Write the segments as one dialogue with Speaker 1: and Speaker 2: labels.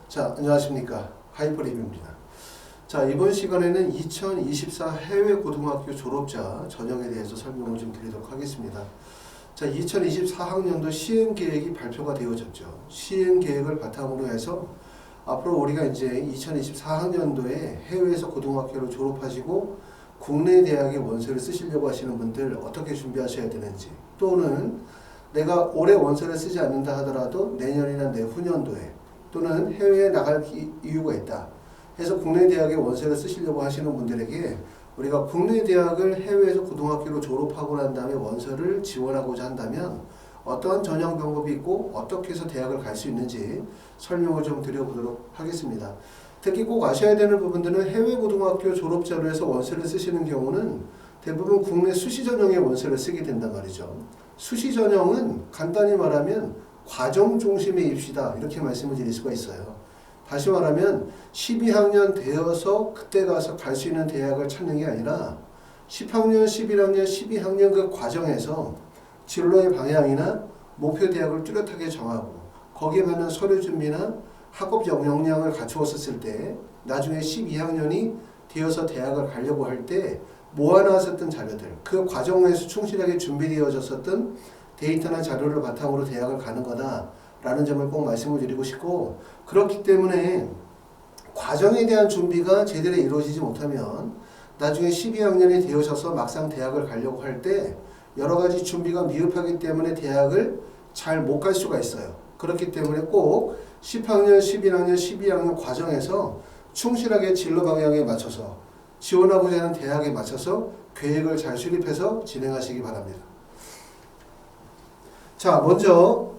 Speaker 1: 자, 안녕하십니까. 하이퍼리뷰입니다. 자, 이번 시간에는 2024 해외 고등학교 졸업자 전형에 대해서 설명을 좀 드리도록 하겠습니다. 자, 2024학년도 시행계획이 발표가 되어졌죠. 시행계획을 바탕으로 해서 앞으로 우리가 이제 2024학년도에 해외에서 고등학교를 졸업하시고 국내 대학의 원서를 쓰시려고 하시는 분들 어떻게 준비하셔야 되는지, 또는 내가 올해 원서를 쓰지 않는다 하더라도 내년이나 내후년도에 또는 해외에 나갈 이유가 있다 해서 국내 대학의 원서를 쓰시려고 하시는 분들에게 우리가 국내 대학을 해외에서 고등학교로 졸업하고 난 다음에 원서를 지원하고자 한다면 어떠한 전형 방법이 있고 어떻게 해서 대학을 갈 수 있는지 설명을 좀 드려보도록 하겠습니다. 특히 꼭 아셔야 되는 부분들은 해외 고등학교 졸업자로 해서 원서를 쓰시는 경우는 대부분 국내 수시 전형의 원서를 쓰게 된단 말이죠. 수시 전형은 간단히 말하면 과정 중심의 입시다, 이렇게 말씀을 드릴 수가 있어요. 다시 말하면 12학년 되어서 그때 가서 갈 수 있는 대학을 찾는 게 아니라 10학년, 11학년, 12학년 그 과정에서 진로의 방향이나 목표 대학을 뚜렷하게 정하고 거기에 맞는 서류 준비나 학업 역량을 갖추었을 때 나중에 12학년이 되어서 대학을 가려고 할 때 모아놨었던 자료들, 그 과정에서 충실하게 준비되어졌었던 데이터나 자료를 바탕으로 대학을 가는 거다라는 점을 꼭 말씀을 드리고 싶고, 그렇기 때문에 과정에 대한 준비가 제대로 이루어지지 못하면 나중에 12학년이 되어져서 막상 대학을 가려고 할 때 여러 가지 준비가 미흡하기 때문에 대학을 잘 못 갈 수가 있어요. 그렇기 때문에 꼭 10학년, 11학년, 12학년 과정에서 충실하게 진로 방향에 맞춰서 지원하고자 하는 대학에 맞춰서 계획을 잘 수립해서 진행하시기 바랍니다. 자, 먼저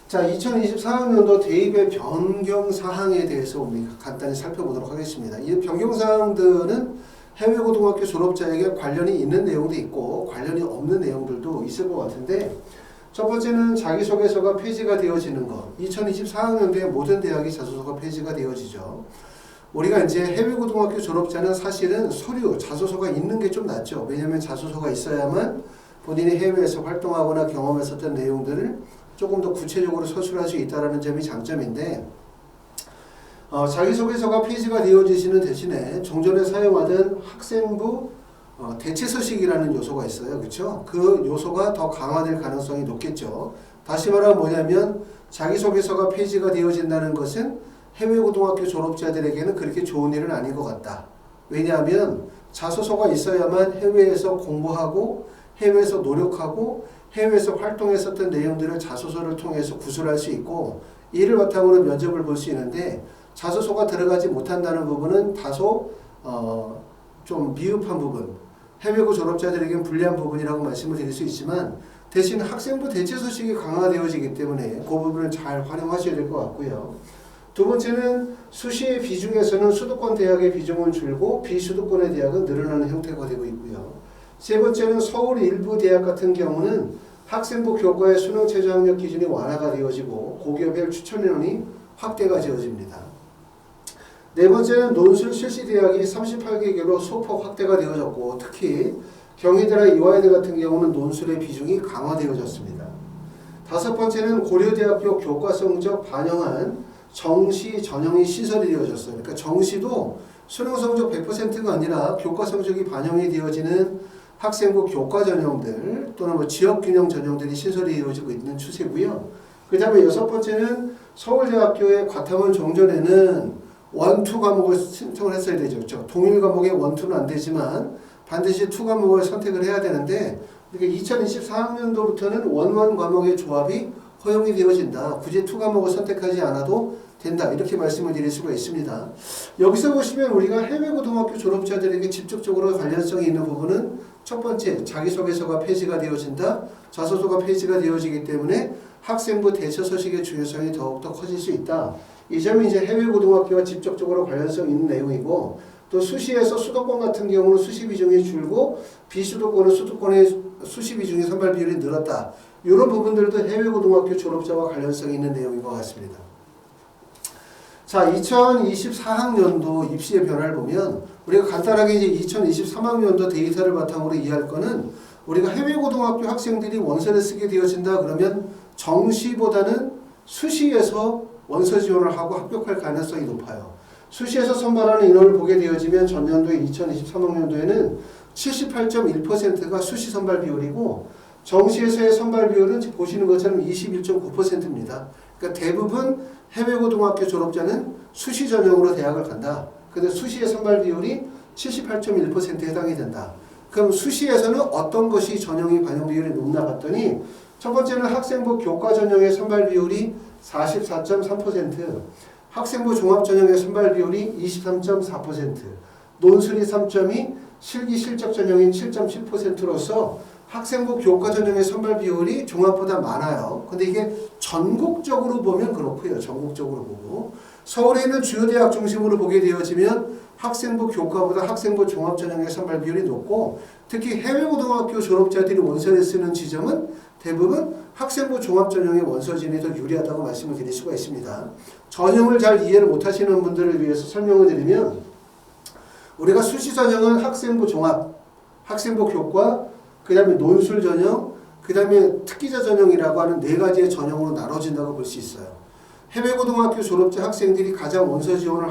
Speaker 1: 2024학년도 대입의 변경 사항에 대해서 우리가 간단히 살펴보도록 하겠습니다. 이 변경 사항들은 해외 고등학교 졸업자에게 관련이 있는 내용도 있고 관련이 없는 내용들도 있을 것 같은데, 첫 번째는 자기소개서가 폐지가 되어지는 것. 2024학년도에 모든 대학이 자소서가 폐지가 되어지죠. 우리가 이제 해외 고등학교 졸업자는 사실은 서류, 자소서가 있는 게 좀 낫죠. 왜냐하면 자소서가 있어야만 본인이 해외에서 활동하거나 경험했었던 내용들을 조금 더 구체적으로 서술할 수 있다는 점이 장점인데, 자기소개서가 폐지가 되어지시는 대신에 종전에 사용하던 학생부 대체서식이라는 요소가 있어요. 그렇죠? 그 요소가 더 강화될 가능성이 높겠죠. 다시 말하면 뭐냐면 자기소개서가 폐지가 되어진다는 것은 해외 고등학교 졸업자들에게는 그렇게 좋은 일은 아닌 것 같다. 왜냐하면 자소서가 있어야만 해외에서 공부하고 해외에서 노력하고 해외에서 활동했었던 내용들을 자소서를 통해서 구술할 수 있고 이를 바탕으로 면접을 볼 수 있는데, 자소서가 들어가지 못한다는 부분은 다소 좀 미흡한 부분, 해외고 졸업자들에게는 불리한 부분이라고 말씀을 드릴 수 있지만, 대신 학생부 대체서식이 강화되어지기 때문에 그 부분을 잘 활용하셔야 될 것 같고요. 두 번째는 수시의 비중에서는 수도권 대학의 비중은 줄고 비수도권의 대학은 늘어나는 형태가 되고 있고요. 세 번째는 서울 일부 대학 같은 경우는 학생부 교과의 수능 최저 학력 기준이 완화가 되어지고 고교별 추천 인원이 확대가 되어집니다. 네 번째는 논술 실시 대학이 38개교로 소폭 확대가 되어졌고, 특히 경희대나 이화여대 같은 경우는 논술의 비중이 강화되어졌습니다. 다섯 번째는 고려대학교 교과 성적 반영한 정시 전형이 시설이 되어졌어요. 그러니까 정시도 수능 성적 100%가 아니라 교과 성적이 반영이 되어지는 학생부 교과 전형들 또는 뭐 지역균형 전형들이 신설이 이루어지고 있는 추세고요. 그 다음에 여섯 번째는 서울대학교의 과탐원 종전에는 원2 과목을 신청을 했어야 되죠. 그렇죠? 동일 과목의 원2는 안 되지만 반드시 2 과목을 선택을 해야 되는데, 그러니까 2024학년도부터는 원1 과목의 조합이 허용이 되어진다. 굳이 2 과목을 선택하지 않아도 된다. 이렇게 말씀을 드릴 수가 있습니다. 여기서 보시면 우리가 해외 고등학교 졸업자들에게 직접적으로 관련성이 있는 부분은 첫 번째, 자기소개서가 폐지가 되어진다. 자소서가 폐지가 되어지기 때문에 학생부 대처서식의 중요성이 더욱더 커질 수 있다. 이 점이 이제 해외 고등학교와 직접적으로 관련성 있는 내용이고, 또 수시에서 수도권 같은 경우는 수시 비중이 줄고 비수도권은 수도권의 수시 비중의 선발 비율이 늘었다. 이런 부분들도 해외 고등학교 졸업자와 관련성이 있는 내용인 것 같습니다. 자, 2024학년도 입시의 변화를 보면 우리가 간단하게 이제 2023학년도 데이터를 바탕으로 이해할 거는, 우리가 해외 고등학교 학생들이 원서를 쓰게 되어진다 그러면 정시보다는 수시에서 원서 지원을 하고 합격할 가능성이 높아요. 수시에서 선발하는 인원을 보게 되어지면 전년도에 2023학년도에는 78.1%가 수시 선발 비율이고 정시에서의 선발 비율은 지금 보시는 것처럼 21.9%입니다. 그러니까 대부분 해외고등학교 졸업자는 수시 전형으로 대학을 간다. 근데 수시의 선발 비율이 78.1%에 해당이 된다. 그럼 수시에서는 어떤 것이 전형의 반영 비율이 높나 봤더니 첫 번째는 학생부 교과 전형의 선발 비율이 44.3%, 학생부 종합 전형의 선발 비율이 23.4%, 논술이 3.2, 실기 실적 전형인 7.7%로서 학생부 교과 전형의 선발 비율이 종합보다 많아요. 근데 이게 전국적으로 보면 그렇고요. 전국적으로 보고 서울에 있는 주요 대학 중심으로 보게 되어지면 학생부 교과보다 학생부 종합 전형의 선발 비율이 높고 특히 해외고등학교 졸업자들이 원서를 쓰는 지점은 대부분 학생부 종합 전형의 원서진이 더 유리하다고 말씀을 드릴 수가 있습니다. 전형을 잘 이해를 못하시는 분들을 위해서 설명을 드리면 우리가 수시 전형은 학생부 종합, 학생부 교과, 그 다음에 논술 전형, 그 다음에 특기자 전형이라고 하는 네 가지의 전형으로 나눠진다고 볼 수 있어요. 해외고등학교 졸업자 학생들이 가장 원서 지원을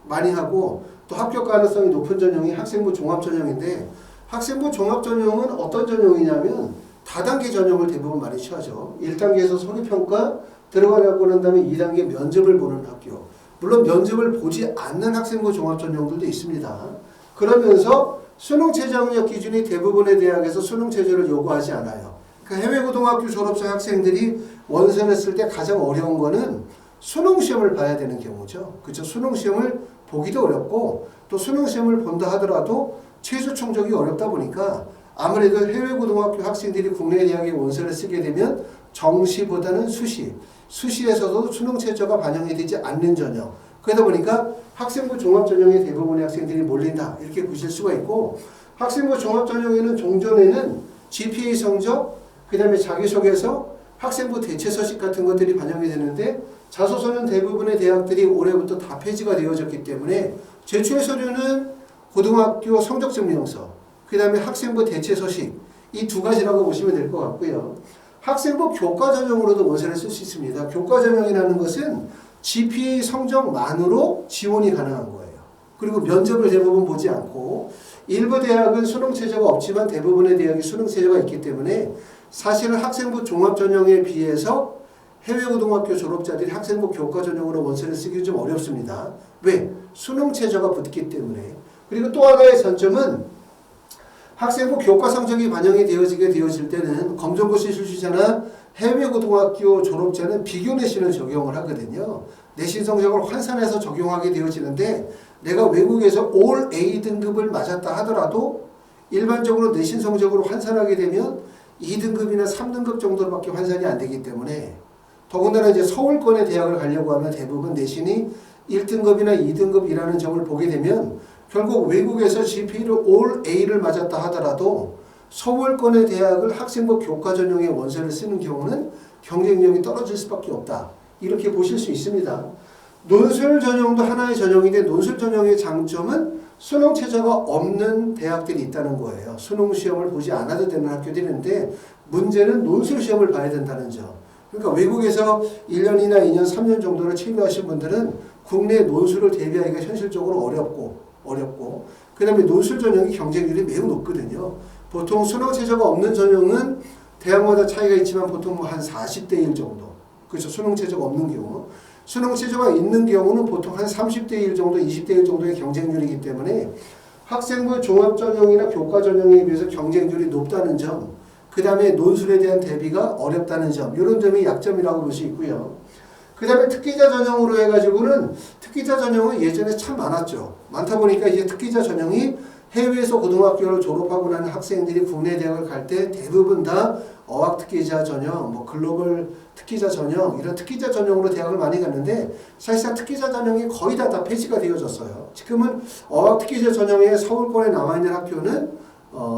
Speaker 1: 많이 하고 또 합격 가능성이 높은 전형이 학생부 종합 전형인데 학생부 종합 전형은 어떤 전형이냐면 다단계 전형을 대부분 많이 취하죠. 1단계에서 서류평가 들어가고 난 다음에 2단계 면접을 보는 학교. 물론 면접을 보지 않는 학생부 종합 전형들도 있습니다. 그러면서 수능 최저 학력 기준이 대부분의 대학에서 수능 최저를 요구하지 않아요. 그러니까 해외고등학교 졸업자 학생들이 원서를 쓸 때 가장 어려운 거는 수능 시험을 봐야 되는 경우죠. 그렇죠? 수능 시험을 보기도 어렵고 또 수능 시험을 본다 하더라도 최저 충족이 어렵다 보니까 아무래도 해외고등학교 학생들이 국내 대학에 원서를 쓰게 되면 정시보다는 수시, 수시에서도 수능 최저가 반영이 되지 않는 전형. 그러다 보니까 학생부 종합 전형에 대부분의 학생들이 몰린다. 이렇게 보실 수가 있고 학생부 종합 전형에는 종전에는 GPA 성적, 그 다음에 자기소개서, 학생부 대체 서식 같은 것들이 반영이 되는데 자소서는 대부분의 대학들이 올해부터 다 폐지가 되어졌기 때문에 제출 서류는 고등학교 성적증명서, 그 다음에 학생부 대체 서식 이 두 가지라고 보시면 될 것 같고요. 학생부 교과 전형으로도 원서를 쓸 수 있습니다. 교과 전형이라는 것은 GPA 성적만으로 지원이 가능한 거예요. 그리고 면접을 대부분 보지 않고 일부 대학은 수능 최저가 없지만 대부분의 대학이 수능 최저가 있기 때문에 사실은 학생부 종합 전형에 비해서 해외고등학교 졸업자들이 학생부 교과 전형으로 원서를 쓰기 좀 어렵습니다. 왜? 수능 최저가 붙기 때문에. 그리고 또 하나의 장점은 학생부 교과 성적이 반영이 되어질 때는 검정고시 출시자나 해외고등학교 졸업자는 비교 내신을 적용을 하거든요. 내신 성적을 환산해서 적용하게 되어지는데 내가 외국에서 올 A 등급을 맞았다 하더라도 일반적으로 내신 성적으로 환산하게 되면 2등급이나 3등급 정도로밖에 환산이 안 되기 때문에 더군다나 이제 서울권의 대학을 가려고 하면 대부분 내신이 1등급이나 2등급이라는 점을 보게 되면 결국 외국에서 GPA를 올 A를 맞았다 하더라도 서울권의 대학을 학생부 교과 전형의 원서를 쓰는 경우는 경쟁력이 떨어질 수밖에 없다. 이렇게 보실 수 있습니다. 논술 전형도 하나의 전형인데 논술 전형의 장점은 수능 최저가 없는 대학들이 있다는 거예요. 수능 시험을 보지 않아도 되는 학교들이 있는데 문제는 논술 시험을 봐야 된다는 점. 그러니까 외국에서 1년이나 2년, 3년 정도를 체류하신 분들은 국내 논술을 대비하기가 현실적으로 어렵고 그 다음에 논술 전형이 경쟁률이 매우 높거든요. 보통 수능 최저가 없는 전형은 대학마다 차이가 있지만 보통 뭐 한 40대 1 정도. 그렇죠. 수능 최저가 없는 경우. 수능 최저가 있는 경우는 보통 한 30대 1 정도, 20대 1 정도의 경쟁률이기 때문에 학생부 종합 전형이나 교과 전형에 비해서 경쟁률이 높다는 점, 그 다음에 논술에 대한 대비가 어렵다는 점, 이런 점이 약점이라고 볼 수 있고요. 그 다음에 특기자 전형으로 해가지고는 특기자 전형은 예전에 참 많았죠. 많다 보니까 이제 특기자 전형이 해외에서 고등학교를 졸업하고 나는 학생들이 국내 대학을 갈 때 대부분 다 어학 특기자 전형, 뭐 글로벌 특기자 전형 이런 특기자 전형으로 대학을 많이 갔는데 사실상 특기자 전형이 거의 다 폐지가 되어졌어요. 지금은 어학 특기자 전형에 서울권에 나와 있는 학교는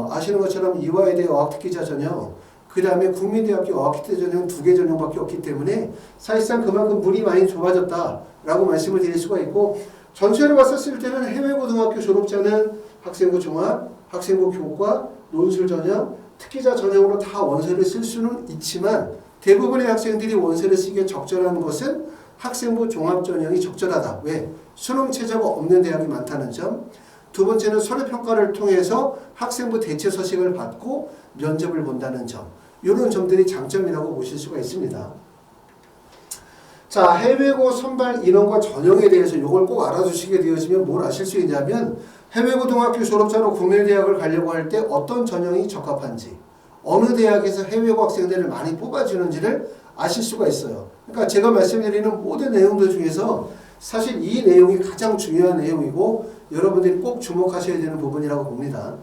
Speaker 1: 아시는 것처럼 이화여대 어학 특기자 전형, 그 다음에 국민대학교 어학 특기자 전형 2개 전형밖에 없기 때문에 사실상 그만큼 문이 많이 좁아졌다라고 말씀을 드릴 수가 있고 전체로 봤었을 때는 해외고등학교 졸업자는 학생부 종합, 학생부 교과, 논술 전형, 특기자 전형으로 다 원서를 쓸 수는 있지만 대부분의 학생들이 원서를 쓰기에 적절한 것은 학생부 종합전형이 적절하다. 왜? 수능 최저가 없는 대학이 많다는 점. 두 번째는 서류평가를 통해서 학생부 대체 서식을 받고 면접을 본다는 점. 이런 점들이 장점이라고 보실 수가 있습니다. 자, 해외고 선발 인원과 전형에 대해서 이걸 꼭 알아두시게 되어지면 뭘 아실 수 있냐면 해외고등학교 졸업자로 국내 대학을 가려고 할 때 어떤 전형이 적합한지, 어느 대학에서 해외고 학생들을 많이 뽑아주는지를 아실 수가 있어요. 그러니까 제가 말씀드리는 모든 내용들 중에서 사실 이 내용이 가장 중요한 내용이고 여러분들이 꼭 주목하셔야 되는 부분이라고 봅니다.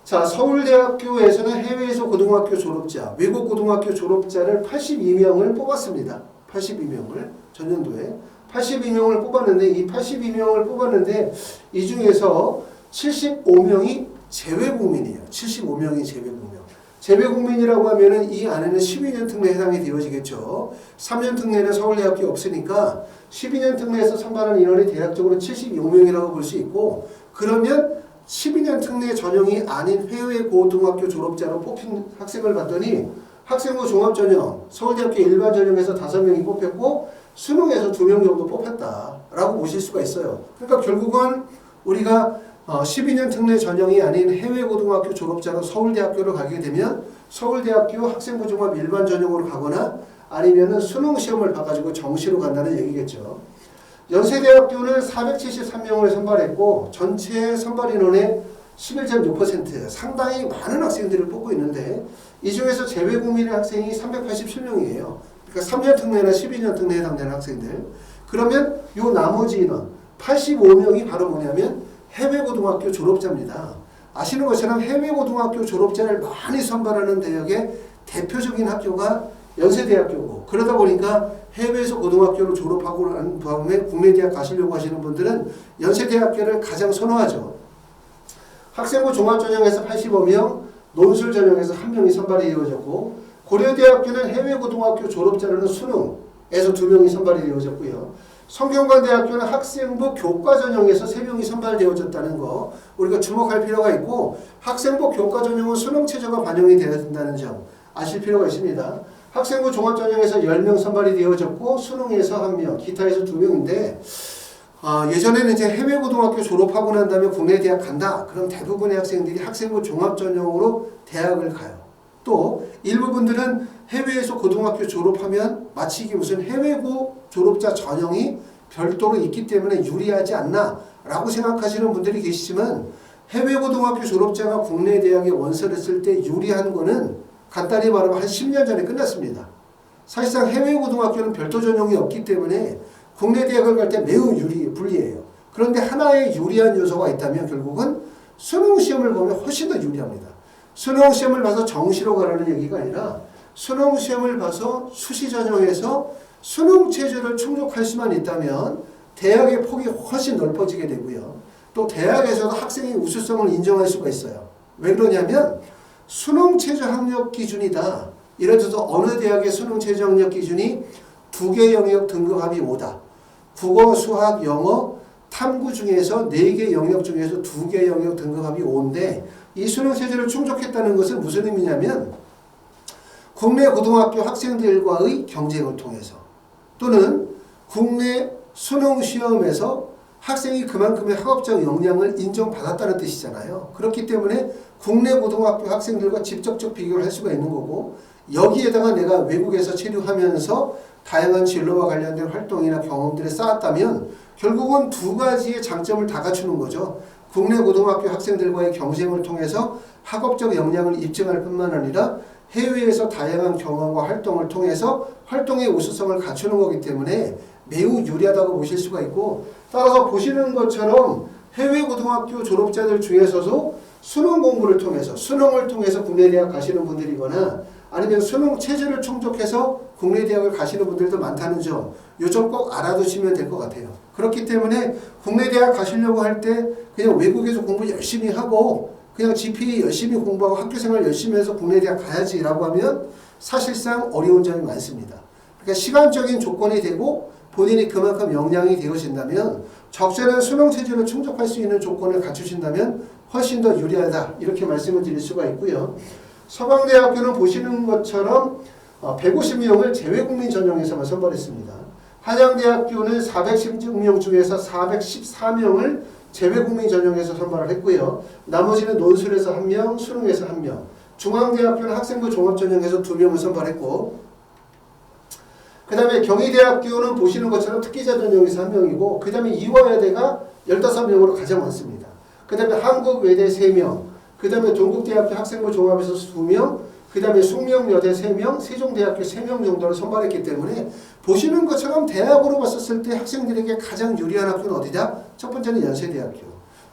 Speaker 1: 자, 서울대학교에서는 해외에서 고등학교 졸업자, 외국 고등학교 졸업자를 82명을 뽑았습니다. 82명을 전년도에 82명을 뽑았는데 이 82명을 뽑았는데 이 중에서 75명이 재외국민이에요. 75명이 재외국민. 재외국민이라고 하면은 이 안에는 12년 특례에 해당이 되어지겠죠. 3년 특례는 서울대학교 없으니까 12년 특례에서 선발한 인원이 대략적으로 76명이라고 볼 수 있고, 그러면 12년 특례 전형이 아닌 해외 고등학교 졸업자로 뽑힌 학생을 봤더니 학생부 종합전형, 서울대학교 일반 전형에서 5명이 뽑혔고 수능에서 2명 정도 뽑혔다라고 보실 수가 있어요. 그러니까 결국은 우리가 12년 특례 전형이 아닌 해외 고등학교 졸업자가 서울대학교를 가게 되면 서울대학교 학생부 종합 일반 전형으로 가거나 아니면은 수능 시험을 봐가지고 정시로 간다는 얘기겠죠. 연세대학교는 473명을 선발했고 전체 선발 인원의 11.6%, 상당히 많은 학생들을 뽑고 있는데 이 중에서 재외국민의 학생이 387명이에요. 그러니까 3년 특례나 12년 특례에 해당되는 학생들. 그러면 요 나머지 인원 85명이 바로 뭐냐면 해외고등학교 졸업자입니다. 아시는 것처럼 해외고등학교 졸업자를 많이 선발하는 대학의 대표적인 학교가 연세대학교고, 그러다 보니까 해외에서 고등학교를 졸업하고 난 다음에 국내 대학 가시려고 하시는 분들은 연세대학교를 가장 선호하죠. 학생부 종합전형에서 85명, 논술전형에서 1명이 선발이 이루어졌고, 고려대학교는 해외고등학교 졸업자로는 수능에서 2명이 선발이 되어졌고요. 성균관대학교는 학생부 교과전형에서 3명이 선발되어졌다는 거 우리가 주목할 필요가 있고, 학생부 교과전형은 수능 최저가 반영이 되어야 된다는 점 아실 필요가 있습니다. 학생부 종합전형에서 10명 선발이 되어졌고 수능에서 1명, 기타에서 2명인데 예전에는 이제 해외고등학교 졸업하고 난 다음에 국내 대학 간다. 그럼 대부분의 학생들이 학생부 종합전형으로 대학을 가요. 또 일부분들은 해외에서 고등학교 졸업하면 마치 이게 무슨 해외고 졸업자 전형이 별도로 있기 때문에 유리하지 않나 라고 생각하시는 분들이 계시지만, 해외고등학교 졸업자가 국내 대학에 원서를 쓸 때 유리한 거는 간단히 말하면 한 10년 전에 끝났습니다. 사실상 해외고등학교는 별도 전형이 없기 때문에 국내 대학을 갈 때 매우 불리해요. 그런데 하나의 유리한 요소가 있다면 결국은 수능 시험을 보면 훨씬 더 유리합니다. 수능 시험을 봐서 정시로 가라는 얘기가 아니라 수능 시험을 봐서 수시 전형에서 수능 체제를 충족할 수만 있다면 대학의 폭이 훨씬 넓어지게 되고요. 또 대학에서도 학생의 우수성을 인정할 수가 있어요. 왜 그러냐면 수능 최저 학력 기준이다. 예를 들어서 어느 대학의 수능 최저 학력 기준이 2개 영역 등급합이 5다. 국어, 수학, 영어, 탐구 중에서 4개 영역 중에서 2개 영역 등급합이 5인데 이 수능 체제를 충족했다는 것은 무슨 의미냐면 국내 고등학교 학생들과의 경쟁을 통해서 또는 국내 수능 시험에서 학생이 그만큼의 학업적 역량을 인정받았다는 뜻이잖아요. 그렇기 때문에 국내 고등학교 학생들과 직접적 비교를 할 수가 있는 거고, 여기에다가 내가 외국에서 체류하면서 다양한 진로와 관련된 활동이나 경험들을 쌓았다면 결국은 두 가지의 장점을 다 갖추는 거죠. 국내 고등학교 학생들과의 경쟁을 통해서 학업적 역량을 입증할 뿐만 아니라 해외에서 다양한 경험과 활동을 통해서 활동의 우수성을 갖추는 거기 때문에 매우 유리하다고 보실 수가 있고, 따라서 보시는 것처럼 해외 고등학교 졸업자들 중에서도 수능 공부를 통해서 수능을 통해서 국내 대학 가시는 분들이거나 아니면 수능 체제를 충족해서 국내 대학을 가시는 분들도 많다는 점, 요 점 꼭 알아두시면 될 것 같아요. 그렇기 때문에 국내 대학 가시려고 할 때 그냥 외국에서 공부 열심히 하고 그냥 GPA 열심히 공부하고 학교생활 열심히 해서 국내 대학 가야지라고 하면 사실상 어려운 점이 많습니다. 그러니까 시간적인 조건이 되고 본인이 그만큼 역량이 되어진다면 적절한 수능 체제를 충족할 수 있는 조건을 갖추신다면 훨씬 더 유리하다, 이렇게 말씀을 드릴 수가 있고요. 서강대학교는 보시는 것처럼 150명을 재외국민 전형에서만 선발했습니다. 한양대학교는 416명 중에서 414명을 재외국민 전형에서 선발을 했고요. 나머지는 논술에서 1명, 수능에서 1명. 중앙대학교는 학생부 종합전형에서 2명을 선발했고, 그 다음에 경희대학교는 보시는 것처럼 특기자 전형에서 1명이고, 그 다음에 이화여대가 15명으로 가장 많습니다. 그 다음에 한국외대 3명, 그 다음에 동국대학교 학생부 종합에서 2명, 그 다음에 숙명여대 3명, 세종대학교 3명 정도를 선발했기 때문에 보시는 것처럼 대학으로 봤었을 때 학생들에게 가장 유리한 학교는 어디다? 첫 번째는 연세대학교,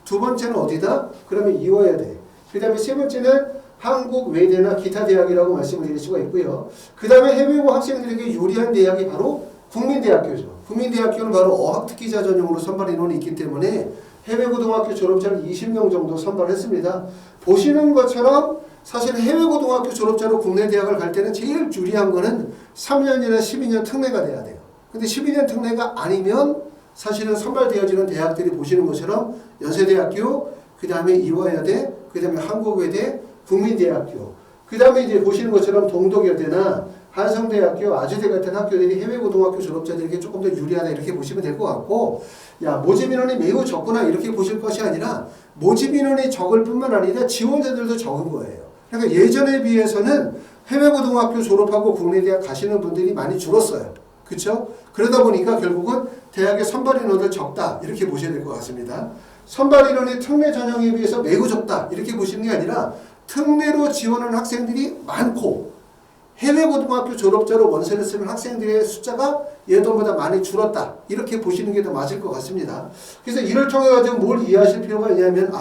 Speaker 1: 두 번째는 어디다? 그러면 이화여대, 그 다음에 세 번째는 한국외대나 기타 대학이라고 말씀을 드릴 수가 있고요. 그 다음에 해외고 학생들에게 유리한 대학이 바로 국민대학교죠. 국민대학교는 바로 어학특기자 전형으로 선발 인원이 있기 때문에 해외고등학교 졸업자를 20명 정도 선발했습니다. 보시는 것처럼 사실 해외고등학교 졸업자로 국내 대학을 갈 때는 제일 유리한 거는 3년이나 12년 특례가 돼야 돼요. 근데 12년 특례가 아니면 사실은 선발되어지는 대학들이 보시는 것처럼 연세대학교, 그 다음에 이화여대, 그 다음에 한국외대, 국민대학교, 그 다음에 이제 보시는 것처럼 동덕여대나 한성대학교, 아주대 같은 학교들이 해외고등학교 졸업자들에게 조금 더 유리하다 이렇게 보시면 될 것 같고, 모집 인원이 매우 적구나 이렇게 보실 것이 아니라 모집 인원이 적을 뿐만 아니라 지원자들도 적은 거예요. 그러니까 예전에 비해서는 해외고등학교 졸업하고 국내 대학 가시는 분들이 많이 줄었어요. 그렇죠? 그러다 보니까 결국은 대학의 선발 인원도 적다 이렇게 보셔야 될 것 같습니다. 선발 인원이 특례 전형에 비해서 매우 적다 이렇게 보시는 게 아니라 특례로 지원하는 학생들이 많고 해외고등학교 졸업자로 원서를 쓰는 학생들의 숫자가 예전보다 많이 줄었다 이렇게 보시는 게 더 맞을 것 같습니다. 그래서 이를 통해 가지고 뭘 이해하실 필요가 있냐면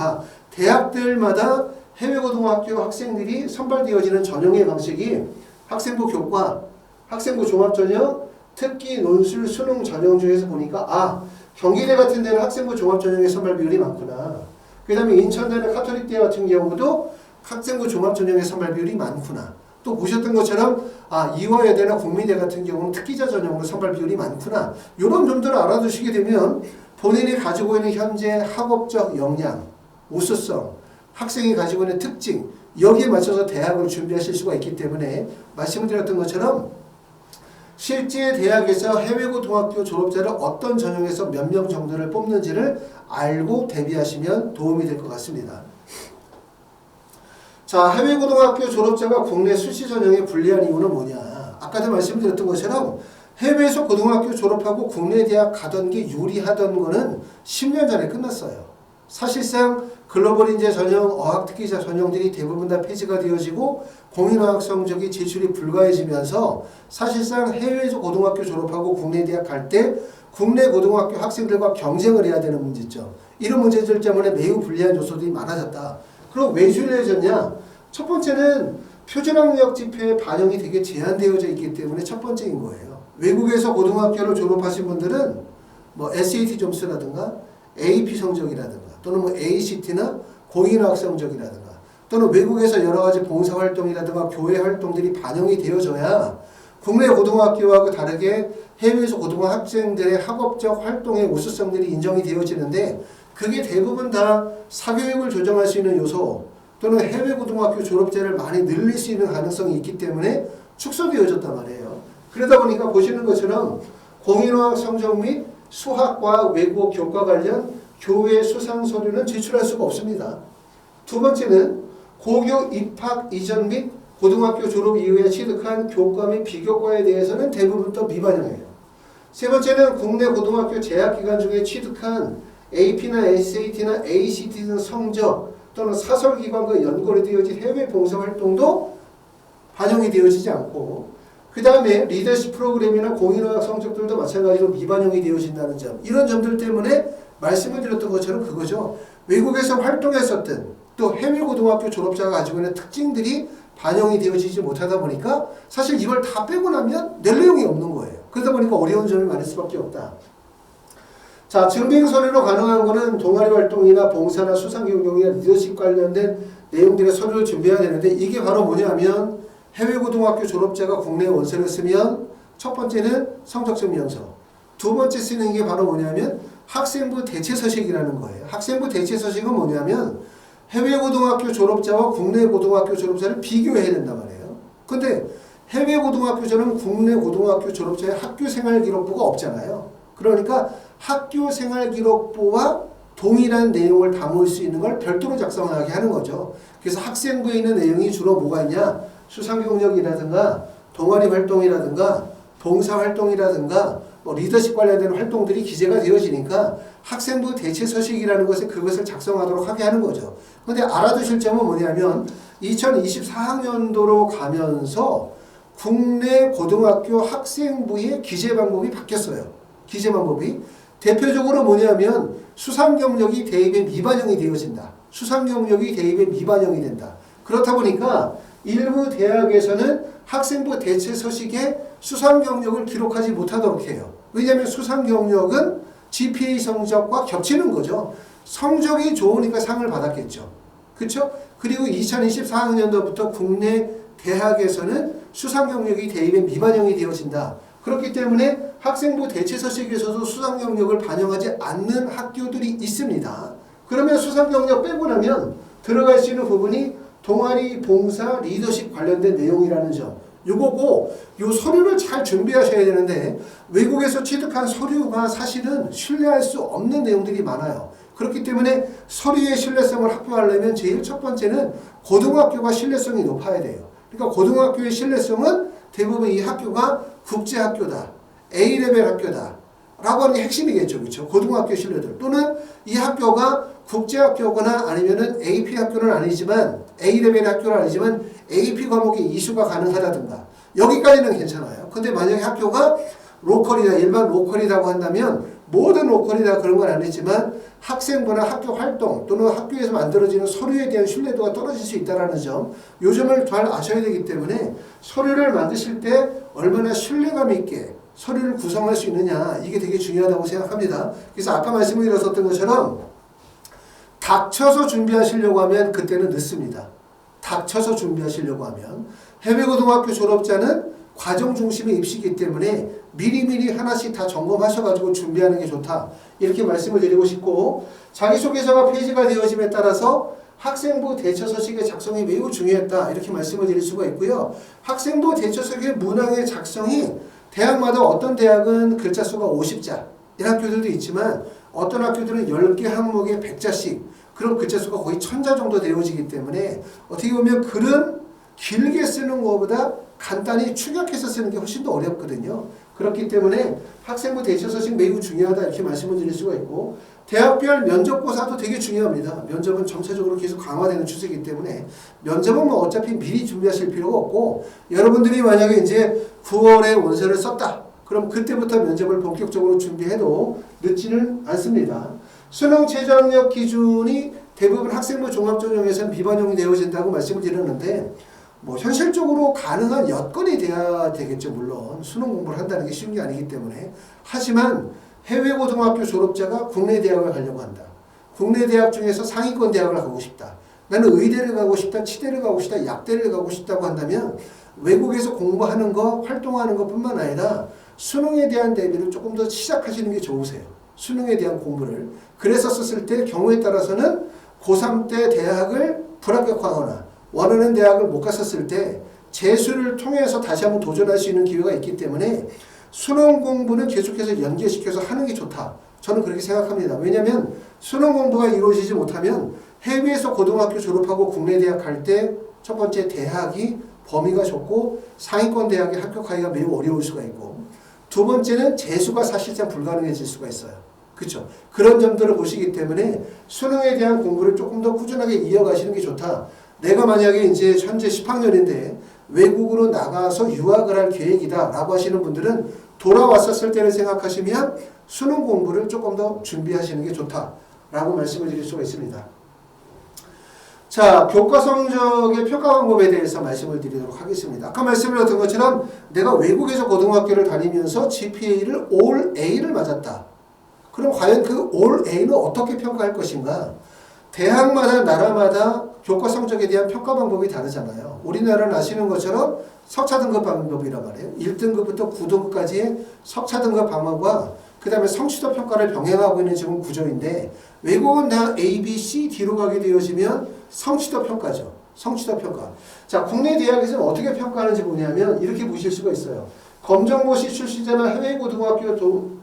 Speaker 1: 대학들마다 해외고등학교 학생들이 선발되어지는 전형의 방식이 학생부 교과, 학생부 종합전형, 특기, 논술, 수능 전형 중에서 보니까 경기대 같은 데는 학생부 종합전형의 선발 비율이 많구나. 그 다음에 인천대나 카톨릭대 같은 경우도 학생부 종합전형의 선발 비율이 많구나. 또 보셨던 것처럼 이화여대나 국민대 같은 경우는 특기자 전형으로 선발 비율이 많구나. 이런 점들을 알아두시게 되면 본인이 가지고 있는 현재 학업적 역량, 우수성, 학생이 가지고 있는 특징 여기에 맞춰서 대학을 준비하실 수가 있기 때문에 말씀을 드렸던 것처럼 실제 대학에서 해외고등학교 졸업자를 어떤 전형에서 몇 명 정도를 뽑는지를 알고 대비하시면 도움이 될 것 같습니다. 자, 해외고등학교 졸업자가 국내 수시 전형에 불리한 이유는 뭐냐? 아까도 말씀드렸던 것처럼 해외에서 고등학교 졸업하고 국내 대학 가던 게 유리하던 거는 10년 전에 끝났어요. 사실상 글로벌 인재 전형, 어학특기자 전형들이 대부분 다 폐지가 되어지고 공인어학 성적이 제출이 불가해지면서 사실상 해외에서 고등학교 졸업하고 국내 대학 갈 때 국내 고등학교 학생들과 경쟁을 해야 되는 문제점. 이런 문제들 때문에 매우 불리한 요소들이 많아졌다. 그럼 왜 유리해졌냐? 첫 번째는 표준학력 지표의 반영이 되게 제한되어져 있기 때문에 첫 번째인 거예요. 외국에서 고등학교를 졸업하신 분들은 SAT 점수라든가 AP 성적이라든가 또는 ACT나 공인어학 성적이라든가 또는 외국에서 여러 가지 봉사활동이라든가 교회 활동들이 반영이 되어져야 국내 고등학교하고 다르게 해외에서 고등학교 학생들의 학업적 활동의 우수성들이 인정이 되어지는데 그게 대부분 다 사교육을 조정할 수 있는 요소 또는 해외 고등학교 졸업자를 많이 늘릴 수 있는 가능성이 있기 때문에 축소되어졌단 말이에요. 그러다 보니까 보시는 것처럼 공인어학 성적 및 수학과 외국어 교과 관련 교외 수상 서류는 제출할 수가 없습니다. 두 번째는 고교 입학 이전 및 고등학교 졸업 이후에 취득한 교과 및 비교과에 대해서는 대부분 또 미반영해요. 세 번째는 국내 고등학교 재학기간 중에 취득한 AP나 SAT나 ACT 등 성적 또는 사설기관과 연결이 되어진 해외 봉사활동도 반영이 되어지지 않고 그 다음에 리더십 프로그램이나 공인어학 성적들도 마찬가지로 미반영이 되어진다는 점 이런 점들 때문에 말씀을 드렸던 것처럼 그거죠. 외국에서 활동했었던 또 해외 고등학교 졸업자가 가지고 있는 특징들이 반영이 되어지지 못하다 보니까 사실 이걸 다 빼고 나면 낼 내용이 없는 거예요. 그러다 보니까 어려운 점이 많을 수밖에 없다. 자, 증빙 서류로 가능한 거는 동아리 활동이나 봉사나 수상경영이나 리더십 관련된 내용들의 서류를 준비해야 되는데 이게 바로 뭐냐면 해외 고등학교 졸업자가 국내 원서를 쓰면 첫 번째는 성적 증명서, 두 번째 쓰는 게 바로 뭐냐면 학생부 대체 서식이라는 거예요. 학생부 대체 서식은 뭐냐면 해외 고등학교 졸업자와 국내 고등학교 졸업자를 비교해야 된단 말이에요. 근데 해외 고등학교처럼 국내 고등학교 졸업자의 학교생활기록부가 없잖아요. 그러니까 학교생활기록부와 동일한 내용을 담을 수 있는 걸 별도로 작성하게 하는 거죠. 그래서 학생부에 있는 내용이 주로 뭐가 있냐? 수상경력이라든가 동아리 활동이라든가 봉사활동이라든가 뭐 리더십 관련된 활동들이 기재가 되어지니까 학생부 대체 서식이라는 것에 그것을 작성하도록 하게 하는 거죠. 그런데 알아두실 점은 뭐냐면 2024학년도로 가면서 국내 고등학교 학생부의 기재 방법이 바뀌었어요. 기재 방법이. 대표적으로 뭐냐면 수상경력이 대입에 미반영이 되어진다. 수상경력이 대입에 미반영이 된다. 그렇다 보니까 일부 대학에서는 학생부 대체 서식에 수상경력을 기록하지 못하도록 해요. 왜냐하면 수상경력은 GPA 성적과 겹치는 거죠. 성적이 좋으니까 상을 받았겠죠. 그렇죠? 그리고 2024학년도부터 국내 대학에서는 수상경력이 대입에 미반영이 되어진다. 그렇기 때문에 학생부 대체 서식에서도 수상경력을 반영하지 않는 학교들이 있습니다. 그러면 수상경력 빼고 나면 들어갈 수 있는 부분이 동아리, 봉사, 리더십 관련된 내용이라는 점. 요거고 요 서류를 잘 준비하셔야 되는데 외국에서 취득한 서류가 사실은 신뢰할 수 없는 내용들이 많아요. 그렇기 때문에 서류의 신뢰성을 확보하려면 제일 첫 번째는 고등학교가 신뢰성이 높아야 돼요. 그러니까 고등학교의 신뢰성은 대부분 이 학교가 국제학교다, A레벨 학교다 라고 하는 게 핵심이겠죠. 그렇죠? 고등학교 신뢰들 또는 이 학교가 국제학교거나 아니면은 AP 학교는 아니지만 A레벨 학교는 아니지만 AP 과목의 이수가 가능하다든가 여기까지는 괜찮아요. 근데 만약에 학교가 로컬이다, 일반 로컬이라고 한다면 모든 로컬이다 그런 건 아니지만 학생부나 학교 활동 또는 학교에서 만들어지는 서류에 대한 신뢰도가 떨어질 수 있다는 점, 요 점을 잘 아셔야 되기 때문에 서류를 만드실 때 얼마나 신뢰감 있게 서류를 구성할 수 있느냐 이게 되게 중요하다고 생각합니다. 그래서 아까 말씀을 드렸었던 것처럼 닥쳐서 준비하시려고 하면 그때는 늦습니다. 닥쳐서 준비하시려고 하면 해외고등학교 졸업자는 과정 중심의 입시이기 때문에 미리미리 하나씩 다 점검하셔가지고 준비하는 게 좋다. 이렇게 말씀을 드리고 싶고 자기소개서가 페이지가 되어짐에 따라서 학생부 대처서식의 작성이 매우 중요했다. 이렇게 말씀을 드릴 수가 있고요. 학생부 대처서식의 문항의 작성이 대학마다 어떤 대학은 글자 수가 50자 이런 학교들도 있지만 어떤 학교들은 10개 항목에 100자씩 그런 글자 수가 거의 1000자 정도 되어지기 때문에 어떻게 보면 글은 길게 쓰는 것보다 간단히 축약해서 쓰는 게 훨씬 더 어렵거든요. 그렇기 때문에 학생부 대처서식 매우 중요하다 이렇게 말씀을 드릴 수가 있고 대학별 면접고사도 되게 중요합니다. 면접은 점차적으로 계속 강화되는 추세이기 때문에 면접은 뭐 어차피 미리 준비하실 필요가 없고 여러분들이 만약에 이제 9월에 원서를 썼다. 그럼 그때부터 면접을 본격적으로 준비해도 늦지는 않습니다. 수능 최저학력 기준이 대부분 학생부 종합전형에서는 비반영이 되어진다고 말씀을 드렸는데 뭐 현실적으로 가능한 여건이 돼야 되겠죠. 물론 수능 공부를 한다는 게 쉬운 게 아니기 때문에. 하지만 해외 고등학교 졸업자가 국내 대학을 가려고 한다. 국내 대학 중에서 상위권 대학을 가고 싶다. 나는 의대를 가고 싶다, 치대를 가고 싶다, 약대를 가고 싶다고 한다면 외국에서 공부하는 거, 활동하는 것뿐만 아니라 수능에 대한 대비를 조금 더 시작하시는 게 좋으세요. 수능에 대한 공부를. 그랬었을 때 경우에 따라서는 고3 때 대학을 불합격하거나 원하는 대학을 못 갔었을 때 재수를 통해서 다시 한번 도전할 수 있는 기회가 있기 때문에 수능 공부는 계속해서 연계시켜서 하는 게 좋다. 저는 그렇게 생각합니다. 왜냐하면 수능 공부가 이루어지지 못하면 해외에서 고등학교 졸업하고 국내 대학 갈 때 첫 번째 대학이 범위가 좁고 상위권 대학에 합격하기가 매우 어려울 수가 있고 두 번째는 재수가 사실상 불가능해질 수가 있어요. 그렇죠? 그런 점들을 보시기 때문에 수능에 대한 공부를 조금 더 꾸준하게 이어가시는 게 좋다. 내가 만약에 이제 현재 10학년인데 외국으로 나가서 유학을 할 계획이다 라고 하시는 분들은 돌아왔었을 때를 생각하시면 수능 공부를 조금 더 준비하시는 게 좋다 라고 말씀을 드릴 수가 있습니다. 자, 교과 성적의 평가 방법에 대해서 말씀을 드리도록 하겠습니다. 아까 말씀드렸던 것처럼 내가 외국에서 고등학교를 다니면서 GPA를 올 A를 맞았다. 그럼 과연 그 올 A는 어떻게 평가할 것인가? 대학마다 나라마다 교과 성적에 대한 평가 방법이 다르잖아요. 우리나라는 아시는 것처럼 석차 등급 방법이란 말이에요. 1등급부터 9등급까지의 석차 등급 방법과 그 다음에 성취도 평가를 병행하고 있는 지금 구조인데 외국은 다 A, B, C, D로 가게 되어지면 성취도 평가죠. 성취도 평가. 자, 국내 대학에서는 어떻게 평가하는지 뭐냐면 이렇게 보실 수가 있어요. 검정고시 출신자나 해외 고등학교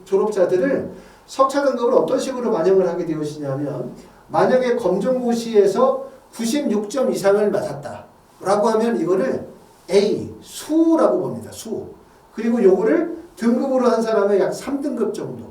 Speaker 1: 졸업자들을 석차 등급을 어떤 식으로 반영을 하게 되어지냐면 만약에 검정고시에서 96점 이상을 맞았다 라고 하면 이거를 A, 수라고 봅니다. 수. 그리고 요거를 등급으로 한 사람은 약 3등급 정도.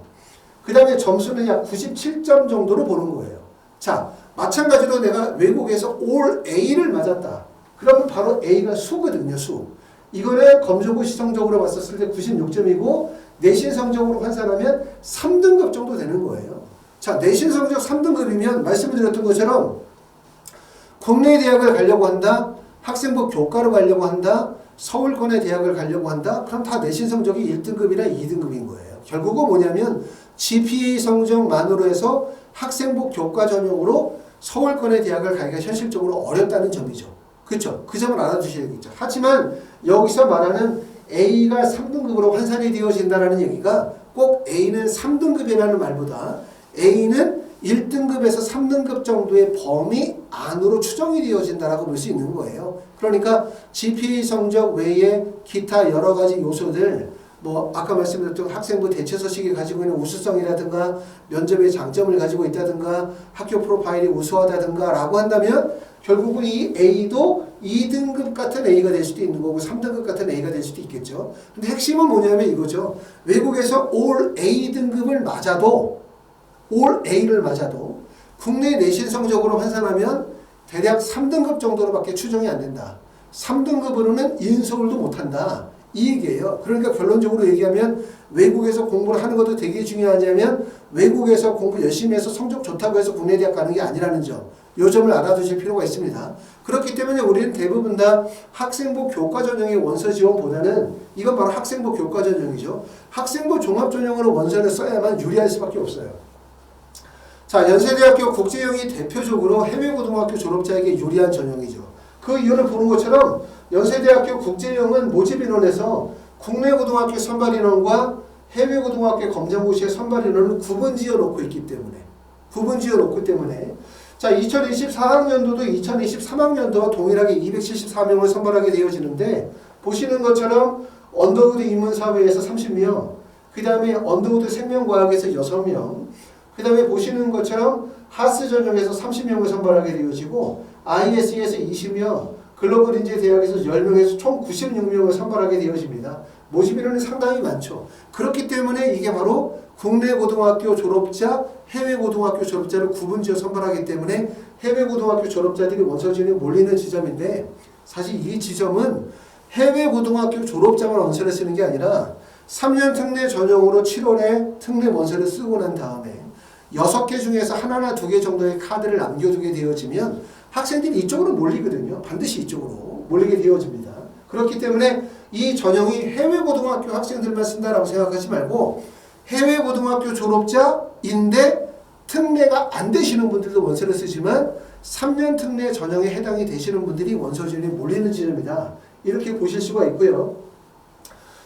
Speaker 1: 그 다음에 점수는 약 97점 정도로 보는 거예요. 자, 마찬가지로 내가 외국에서 올 A를 맞았다. 그러면 바로 A가 수거든요. 수. 이거는 검정고시 성적으로 봤었을 때 96점이고 내신 성적으로 환산하면 3등급 정도 되는 거예요. 자, 내신 성적 3등급이면 말씀을 드렸던 것처럼 국내 대학을 가려고 한다. 학생부 교과로 가려고 한다. 서울권의 대학을 가려고 한다. 그럼 다 내신 성적이 1등급이나 2등급인 거예요. 결국은 뭐냐면 GPA 성적만으로 해서 학생부 교과 전형으로 서울권의 대학을 가기가 현실적으로 어렵다는 점이죠. 그렇죠? 그 점을 알아두셔야겠죠. 하지만 여기서 말하는 A가 3등급으로 환산이 되어진다는 얘기가 꼭 A는 3등급이라는 말보다 A는 1등급에서 3등급 정도의 범위 안으로 추정이 되어진다라고 볼 수 있는 거예요. 그러니까 GPA 성적 외에 기타 여러 가지 요소들, 뭐 아까 말씀드렸던 학생부 대체 서식이 가지고 있는 우수성이라든가 면접의 장점을 가지고 있다든가 학교 프로파일이 우수하다든가 라고 한다면 결국은 이 A도 2등급 같은 A가 될 수도 있는 거고 3등급 같은 A가 될 수도 있겠죠. 근데 핵심은 뭐냐면 이거죠. 외국에서 올 A 등급을 맞아도 올 A를 맞아도 국내 내신 성적으로 환산하면 대략 3등급 정도로밖에 추정이 안 된다. 3등급으로는 인서울도 못한다. 이 얘기예요. 그러니까 결론적으로 얘기하면 외국에서 공부를 하는 것도 되게 중요하냐면 외국에서 공부 열심히 해서 성적 좋다고 해서 국내 대학 가는 게 아니라는 점. 이 점을 알아두실 필요가 있습니다. 그렇기 때문에 우리는 대부분 다 학생부 교과 전형의 원서 지원보다는 이건 바로 학생부 교과 전형이죠. 학생부 종합 전형으로 원서를 써야만 유리할 수밖에 없어요. 자, 연세대학교 국제형이 대표적으로 해외고등학교 졸업자에게 유리한 전형이죠. 그 이유를 보는 것처럼 연세대학교 국제형은 모집 인원에서 국내 고등학교 선발 인원과 해외 고등학교 검정고시의 선발 인원을 구분지어 놓고 있기 때문에 자, 2024학년도도 2023학년도와 동일하게 274명을 선발하게 되어지는데 보시는 것처럼 언더우드 인문사회에서 30명, 그 다음에 언더우드 생명과학에서 6명, 그 다음에 보시는 것처럼 하스 전형에서 30명을 선발하게 되어지고 ISE에서 20명, 글로벌 인재 대학에서 10명에서 총 96명을 선발하게 되어집니다. 모집 인원이 상당히 많죠. 그렇기 때문에 이게 바로 국내 고등학교 졸업자, 해외 고등학교 졸업자를 구분지어 선발하기 때문에 해외 고등학교 졸업자들이 원서 지원에 몰리는 지점인데 사실 이 지점은 해외 고등학교 졸업자만 원서를 쓰는 게 아니라 3년 특례 전형으로 7월에 특례 원서를 쓰고 난 다음에 6개 중에서 하나나 2개 정도의 카드를 남겨두게 되어지면 학생들이 이쪽으로 몰리거든요. 반드시 이쪽으로 몰리게 되어집니다. 그렇기 때문에 이 전형이 해외 고등학교 학생들만 쓴다라고 생각하지 말고 해외 고등학교 졸업자인데 특례가 안 되시는 분들도 원서를 쓰지만 3년 특례 전형에 해당이 되시는 분들이 원서 지원에 몰리는 지점이다. 이렇게 보실 수가 있고요.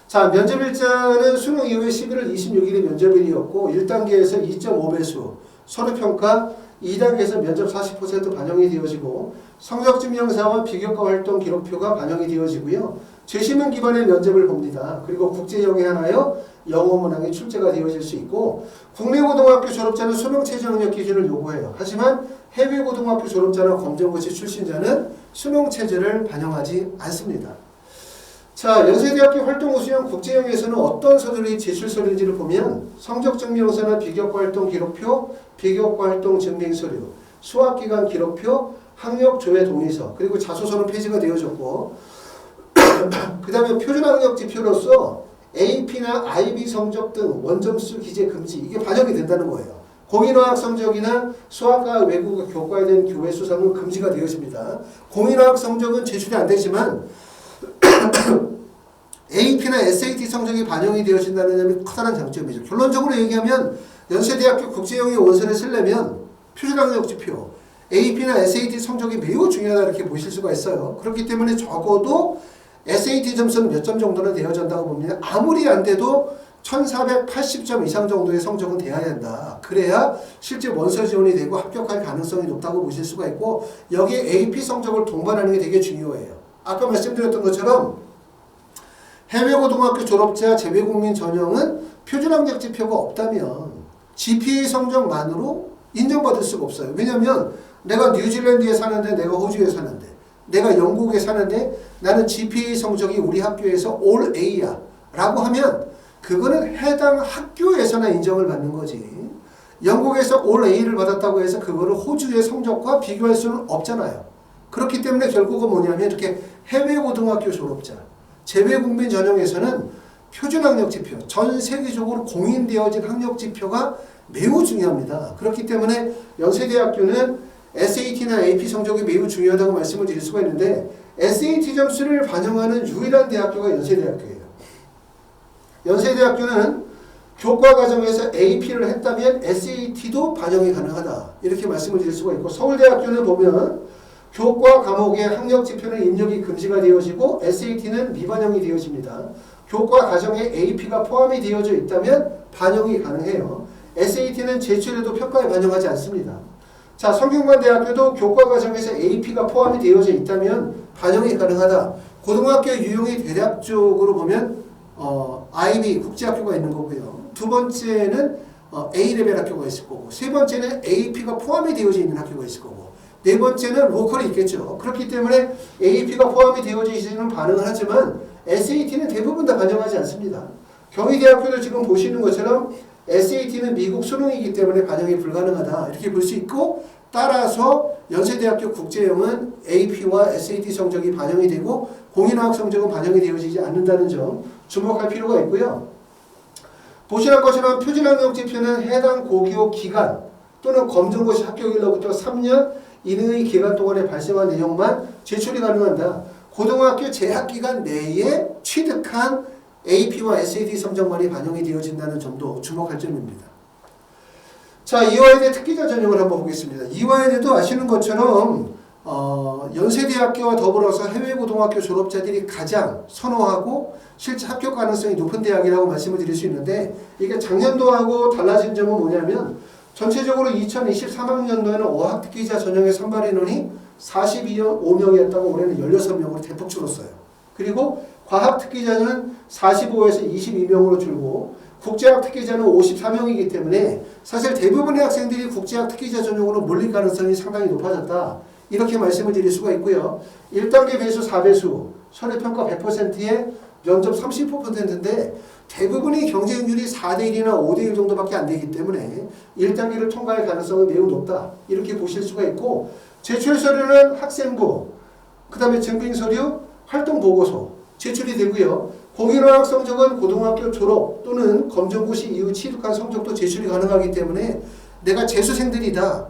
Speaker 1: 자, 면접일자는 수능 이후에 11월 26일이 면접일이었고 1단계에서 2.5배수 서류평가 2단계에서 면접 40% 반영이 되어지고 성적증명사와 비교과 활동 기록표가 반영이 되어지고요. 재시문 기반의 면접을 봅니다. 그리고 국제형에 하나여 영어 문항이 출제가 되어질 수 있고 국내 고등학교 졸업자는 수능 최저 능력 기준을 요구해요. 하지만 해외 고등학교 졸업자나 검정고시 출신자는 수능 체제를 반영하지 않습니다. 자, 연세대학교 활동 우수형 국제형에서는 어떤 서류들이 제출서류인지를 보면 성적증명서나 비교과 활동 기록표, 비교과 활동 증빙서류, 수학기간 기록표, 학력조회 동의서, 그리고 자소서는 폐지가 되어졌고 그 다음에 표준학력 지표로서 AP나 IB 성적 등 원점수 기재 금지, 이게 반영이 된다는 거예요. 공인어학 성적이나 수학과 외국어 교과에 대한 교외 수상은 금지가 되어집니다. 공인어학 성적은 제출이 안 되지만 AP나 SAT 성적이 반영이 되어진다는 점이 커다란 장점이죠. 결론적으로 얘기하면 연세대학교 국제형의 원서를 쓰려면 표준학력 지표, AP나 SAT 성적이 매우 중요하다 이렇게 보실 수가 있어요. 그렇기 때문에 적어도 SAT 점수는 몇 점 정도는 되어진다고 봅니다. 아무리 안 돼도 1480점 이상 정도의 성적은 돼야 된다. 그래야 실제 원서 지원이 되고 합격할 가능성이 높다고 보실 수가 있고, 여기에 AP 성적을 동반하는 게 되게 중요해요. 아까 말씀드렸던 것처럼 해외고등학교 졸업자 재외국민 전형은 표준학력 지표가 없다면 GPA 성적만으로 인정받을 수가 없어요. 왜냐하면 내가 뉴질랜드에 사는데, 내가 호주에 사는데, 내가 영국에 사는데 나는 GPA 성적이 우리 학교에서 All A야 라고 하면 그거는 해당 학교에서나 인정을 받는 거지. 영국에서 All A를 받았다고 해서 그거를 호주의 성적과 비교할 수는 없잖아요. 그렇기 때문에 결국은 뭐냐면 이렇게 해외고등학교 졸업자, 재외국민 전형에서는 표준학력지표, 전 세계적으로 공인되어진 학력지표가 매우 중요합니다. 그렇기 때문에 연세대학교는 SAT나 AP 성적이 매우 중요하다고 말씀을 드릴 수가 있는데, SAT 점수를 반영하는 유일한 대학교가 연세대학교예요. 연세대학교는 교과 과정에서 AP를 했다면 SAT도 반영이 가능하다. 이렇게 말씀을 드릴 수가 있고, 서울대학교는 보면 교과 과목의 학력 지표는 입력이 금지가 되어지고 SAT는 미반영이 되어집니다. 교과 과정에 AP가 포함이 되어져 있다면 반영이 가능해요. SAT는 제출에도 평가에 반영하지 않습니다. 자, 성균관대학교도 교과 과정에서 AP가 포함이 되어져 있다면 반영이 가능하다. 고등학교 유형이 대략적으로 보면 IB 국제학교가 있는 거고요. 두 번째는 A레벨 학교가 있을 거고, 세 번째는 AP가 포함이 되어져 있는 학교가 있을 거고, 네 번째는 로컬이 있겠죠. 그렇기 때문에 AP가 포함이 되어져 있는 반응을 하지만 SAT는 대부분 다 반영하지 않습니다. 경희대학교도 지금 보시는 것처럼 SAT는 미국 수능이기 때문에 반영이 불가능하다. 이렇게 볼 수 있고, 따라서 연세대학교 국제형은 AP와 SAT 성적이 반영이 되고 공인화학 성적은 반영이 되어지지 않는다는 점 주목할 필요가 있고요. 보시는 것처럼 표준학력지표는 해당 고교 기간 또는 검정고시 합격일로부터 3년 이내의 기간 동안에 발생한 내용만 제출이 가능한다. 고등학교 재학기간 내에 취득한 AP와 SAT 성적만이 반영이 되어진다는 점도 주목할 점입니다. 자, 이화여대 특기자 전형을 한번 보겠습니다. 이화여대도 아시는 것처럼 연세대학교와 더불어서 해외고등학교 졸업자들이 가장 선호하고 실제 합격 가능성이 높은 대학이라고 말씀을 드릴 수 있는데, 이게 작년도하고 달라진 점은 뭐냐면 전체적으로 2023학년도에는 어학특기자 전형의 선발 인원이 42.5명이었다고 올해는 16명으로 대폭 줄었어요. 그리고 과학특기자는 45에서 22명으로 줄고 국제학특기자는 54명이기 때문에 사실 대부분의 학생들이 국제학특기자 전형으로 몰릴 가능성이 상당히 높아졌다. 이렇게 말씀을 드릴 수가 있고요. 1단계 배수 4배수, 서류평가 100%에 면접 30%인데 대부분이 경쟁률이 4대1이나 5대1 정도밖에 안 되기 때문에 1단계를 통과할 가능성은 매우 높다. 이렇게 보실 수가 있고, 제출 서류는 학생부, 그 다음에 증빙서류, 활동보고서 제출이 되고요. 공인화학 성적은 고등학교 졸업 또는 검정고시 이후 취득한 성적도 제출이 가능하기 때문에 내가 재수생들이다,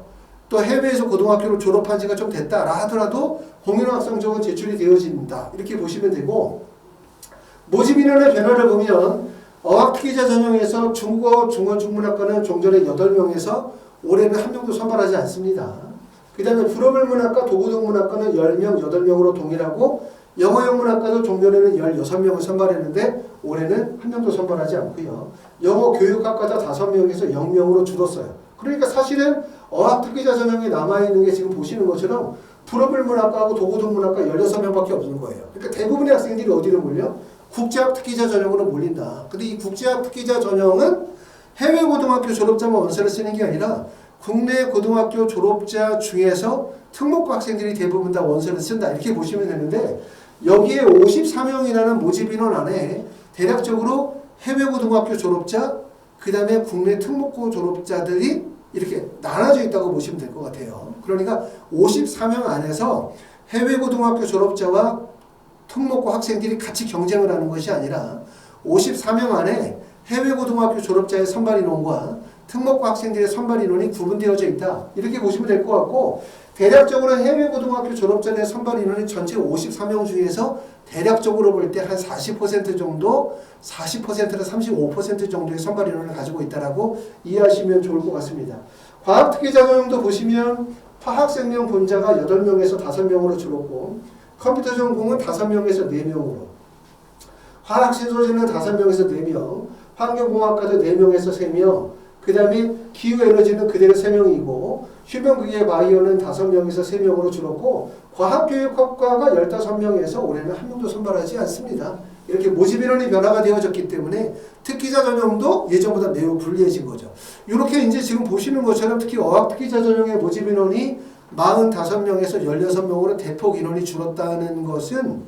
Speaker 1: 또 해외에서 고등학교를 졸업한 지가 좀 됐다라 하더라도 공인화학 성적은 제출이 되어진다. 이렇게 보시면 되고, 모집 인원의 변화를 보면 어학특기자 전형에서 중국어 중원중문학과는 종전에 8명에서 올해는 1명도 선발하지 않습니다. 그 다음에 불어불문학과 도구동문학과는 10명, 8명으로 동일하고, 영어영문학과도 종전에는 16명을 선발했는데 올해는 1명도 선발하지 않고요. 영어교육학과도 5명에서 0명으로 줄었어요. 그러니까 사실은 어학특기자 전형에 남아있는 게 지금 보시는 것처럼 불어불문학과하고 도구동문학과 16명밖에 없는 거예요. 그러니까 대부분의 학생들이 어디로 몰려? 국제학특기자 전형으로 몰린다. 근데 이 국제학특기자 전형은 해외고등학교 졸업자만 원서를 쓰는 게 아니라 국내 고등학교 졸업자 중에서 특목고 학생들이 대부분 다 원서를 쓴다. 이렇게 보시면 되는데, 여기에 54명이라는 모집 인원 안에 대략적으로 해외고등학교 졸업자, 그 다음에 국내 특목고 졸업자들이 이렇게 나눠져 있다고 보시면 될 것 같아요. 그러니까 54명 안에서 해외고등학교 졸업자와 특목고 학생들이 같이 경쟁을 하는 것이 아니라 54명 안에 해외고등학교 졸업자의 선발 인원과 특목고 학생들의 선발 인원이 구분되어져 있다. 이렇게 보시면 될 것 같고, 대략적으로 해외고등학교 졸업자의 선발 인원이 전체 54명 중에서 대략적으로 볼 때 한 40% 정도, 40%에서 35% 정도의 선발 인원을 가지고 있다라고 이해하시면 좋을 것 같습니다. 과학특기자 전형도 보시면 화학생명 본자가 8명에서 5명으로 줄었고, 컴퓨터 전공은 5명에서 4명으로, 화학신소재는 5명에서 4명, 환경공학과도 4명에서 3명, 그 다음에 기후에너지는 그대로 3명이고 휴먼기계 바이오는 5명에서 3명으로 줄었고 과학교육학과가 15명에서 올해는 1명도 선발하지 않습니다. 이렇게 모집 인원이 변화가 되어졌기 때문에 특기자 전형도 예전보다 매우 불리해진 거죠. 이렇게 이제 지금 보시는 것처럼 특히 어학 특기자 전형의 모집 인원이 45명에서 16명으로 대폭 인원이 줄었다는 것은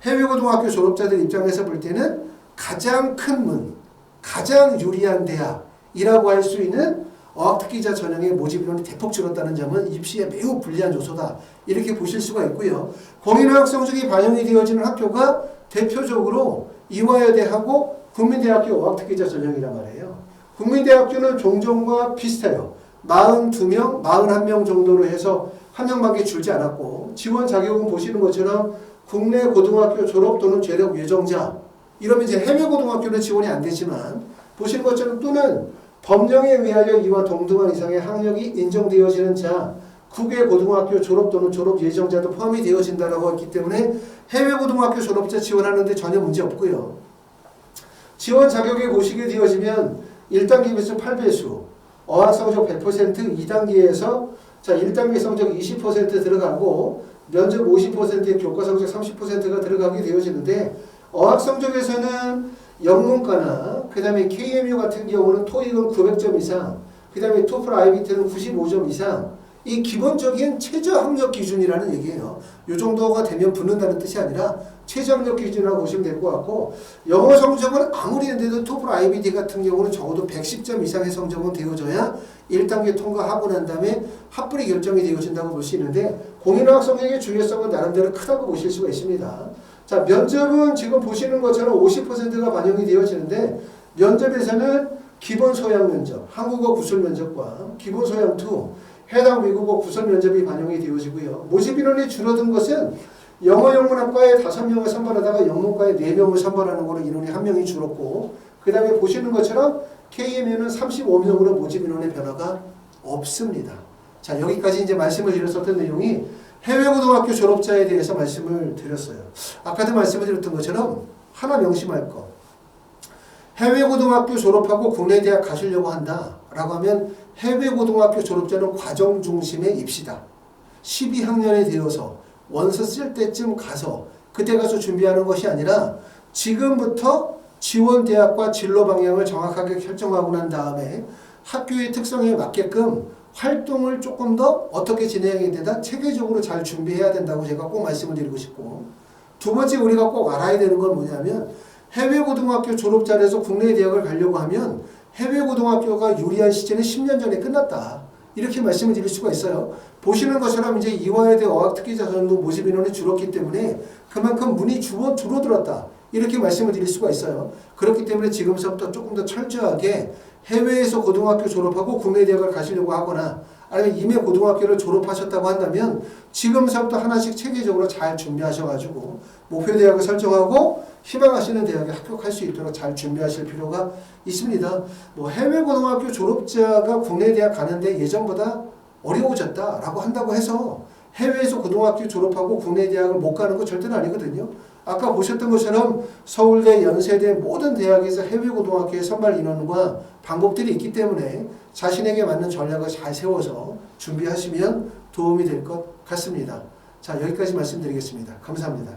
Speaker 1: 해외고등학교 졸업자들 입장에서 볼 때는 가장 큰 문, 가장 유리한 대학이라고 할 수 있는 어학특기자 전형의 모집 인원이 대폭 줄었다는 점은 입시에 매우 불리한 요소다. 이렇게 보실 수가 있고요. 공인학업 성적이 반영이 되어지는 학교가 대표적으로 이화여대하고 국민대학교 어학특기자 전형이란 말이에요. 국민대학교는 종전과 비슷해요. 42명, 41명 정도로 해서 한 명밖에 줄지 않았고 지원 자격은 보시는 것처럼 국내 고등학교 졸업 또는 재력 예정자 이러면 이제 해외 고등학교는 지원이 안 되지만 보시는 것처럼 또는 법령에 의하여 이와 동등한 이상의 학력이 인정되어지는 자 국외 고등학교 졸업 또는 졸업 예정자도 포함이 되어진다라고 했기 때문에 해외 고등학교 졸업자 지원하는데 전혀 문제 없고요. 지원 자격에 보시게 되어지면 1단계 배수 8배수, 어학 성적 100%, 2단계에서 자 1단계 성적 20% 들어가고 면접 50%의 교과 성적 30%가 들어가게 되어지는데 어학 성적에서는 영문과나 그 다음에 KMU 같은 경우는 토익은 900점 이상, 그 다음에 토플 IBT는 95점 이상 이 기본적인 최저 학력 기준이라는 얘기예요. 이 정도가 되면 붙는다는 뜻이 아니라 최저 학력 기준이라고 보시면 될 것 같고 영어 성적은 아무리 했는데도 토플 IBT 같은 경우는 적어도 110점 이상의 성적은 되어져야 1단계 통과하고 난 다음에 합불이 결정이 되어진다고 볼 수 있는데 공인학업 성적의 중요성은 나름대로 크다고 보실 수가 있습니다. 자, 면접은 지금 보시는 것처럼 50%가 반영이 되어지는데 면접에서는 기본 소양 면접, 한국어 구술 면접과 기본 소양 2, 해당 외국어 구설 면접이 반영이 되어지고요. 모집 인원이 줄어든 것은 영어 영문학과에 5명을 선발하다가 영문과에 4명을 선발하는 거로 인원이 1명이 줄었고 그 다음에 보시는 것처럼 KMU는 35명으로 모집 인원의 변화가 없습니다. 자, 여기까지 이제 말씀을 드렸었던 내용이 해외고등학교 졸업자에 대해서 말씀을 드렸어요. 아까도 말씀을 드렸던 것처럼 하나 명심할 거. 해외고등학교 졸업하고 국내 대학 가시려고 한다라고 하면 해외고등학교 졸업자는 과정 중심의 입시다. 12학년이 되어서 원서 쓸 때쯤 가서 그때 가서 준비하는 것이 아니라 지금부터 지원 대학과 진로 방향을 정확하게 결정하고 난 다음에 학교의 특성에 맞게끔 활동을 조금 더 어떻게 진행해야 되다 체계적으로 잘 준비해야 된다고 제가 꼭 말씀을 드리고 싶고 두 번째 우리가 꼭 알아야 되는 건 뭐냐면 해외고등학교 졸업자에서 국내 대학을 가려고 하면 해외고등학교가 유리한 시제는 10년 전에 끝났다. 이렇게 말씀을 드릴 수가 있어요. 보시는 것처럼 이제 이화여대 어학특기자 전형도 모집 인원이 줄었기 때문에 그만큼 문이 줄어들었다. 이렇게 말씀을 드릴 수가 있어요. 그렇기 때문에 지금부터 조금 더 철저하게 해외에서 고등학교 졸업하고 국내 대학을 가시려고 하거나 아니면 이미 고등학교를 졸업하셨다고 한다면 지금부터 하나씩 체계적으로 잘 준비하셔가지고 목표 대학을 설정하고 희망하시는 대학에 합격할 수 있도록 잘 준비하실 필요가 있습니다. 뭐 해외 고등학교 졸업자가 국내 대학 가는데 예전보다 어려워졌다라고 한다고 해서 해외에서 고등학교 졸업하고 국내 대학을 못 가는 거 절대는 아니거든요. 아까 보셨던 것처럼 서울대, 연세대 모든 대학에서 해외 고등학교의 선발 인원과 방법들이 있기 때문에 자신에게 맞는 전략을 잘 세워서 준비하시면 도움이 될 것 같습니다. 자, 여기까지 말씀드리겠습니다. 감사합니다.